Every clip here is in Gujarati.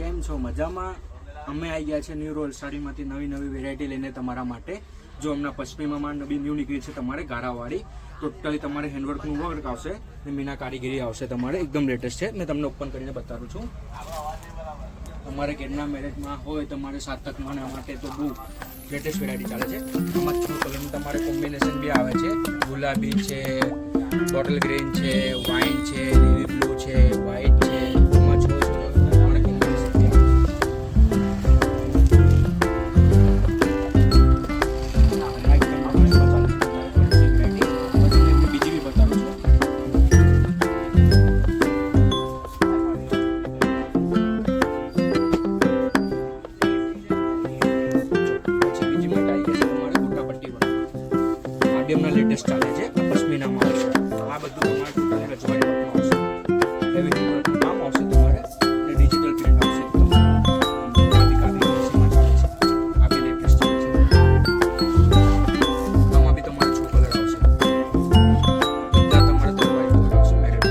કેમ છો? મજામાં? અમે આવી ગયા છે ન્યૂ રોલ સાડીમાંથી નવી વેરાયટી લઈને તમારા માટે. જો હમણાં પશ્ચિમામાં ન્યૂ નીકળી છે તમારે ગારાવાળી. ટોટલી તમારે હેન્ડવર્કનું વર્ક આવશે ને મીના કારીગીરી આવશે તમારે. એકદમ લેટેસ્ટ છે. મેં તમને ઓપન કરીને બતાવું છું. તમારે ઘરના મેરેજમાં હોય, તમારે સાતકમાં માટે તો બહુ લેટેસ્ટ વેરાયટી ચાલે છે. આમાં છ કલરનું તમારે કોમ્બિનેશન બી આવે છે. ગુલાબી છે, બોટલ ગ્રીન છે, વાઇન છે, નેવી બ્લુ છે, વ્હાઇટ છે. એમાં છ તમારે કોમ્બિનેશન બી આવે છે. બીજી બી બતાવું છું. એમના લેટેસ્ટ ચાલે છે. પશ્મિનામાં આવશે. આ બધું તમારે ટોટલી રજવાડી વર્કમાં આવશે. હેવી વર્કનું કામ આવશે તમારે અને ડિજિટલ પ્રિન્ટ આવશે. આ બી લેટેસ્ટ ચાલે છે. આમાં બી તમારે 6 કલર આવશે. બધા તમારે તો વ્હાઇટ કલર આવશે. મેરેજ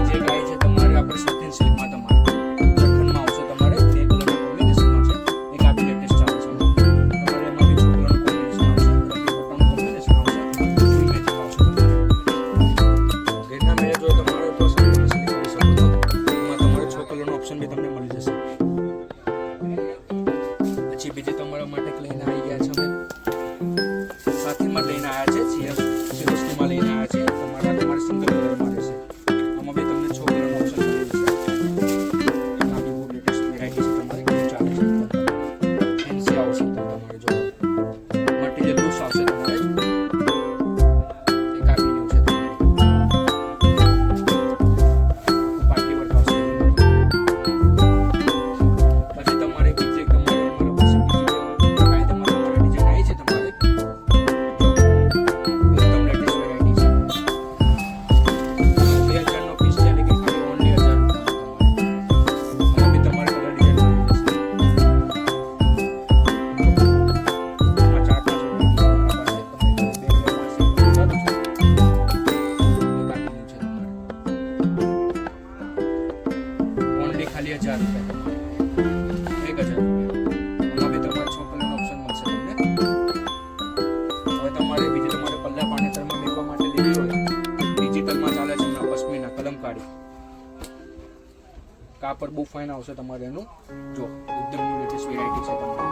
જે ગાય છે તમારે આપણે સતીન સિલ્કમાં તમારે જખણમાં આવશે. તમારે 2 કલરના કોમ્બિનેશનમાં છે. એક આ બી લેટેસ્ટ ચાલે છે. ઓપ્શન બી તમને મળી જશે. પછી બીજી તમારા માટે લઈને આવી ગયા છે અમે સાથીમાં લઈને આવ્યા છે. સિરોસ્કીમાં લઈને આવ્યા છે. તમારે સિંગલ કલરમાં રહેશે. આમાં બી તમને 6 કલરનો ઓપ્શન મળી જશે. એમાં બી બહુ લેટેસ્ટ વેરાયટી છે. તમારે કેવું ચાલે છે ફેન્સી આવશે. તમારે જો મટીરિયલ લૂઝ આવશે. તમારે એક આપી રહ્યું છે. પાર્ટી વર્ક આવશે. ખાલી 1000 રૂપિયા, 1000 રૂપિયા. આમાં બી તમારે 6 કલરનો ઓપ્શન મળશે તમને. હવે તમારે બીજી તમારે પલ્લા પાનેતરમાં મેકવા માટે લેવી હોય, ડિજિટલમાં ચાલે છે પશ્મિના કલમકારી. કાપડ બહુ ફાઇન આવશે તમારે એનું. જો એકદમ લેટેસ્ટ વેરાયટી છે તમારે.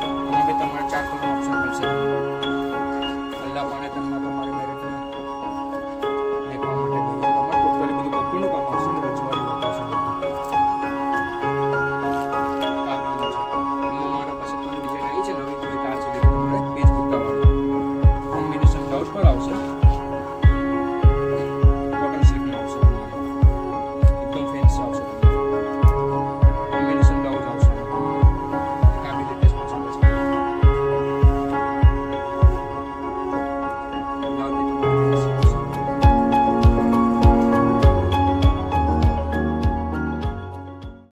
આમાં બી તમારે 4 કલરનો ઓપ્શન મળશે.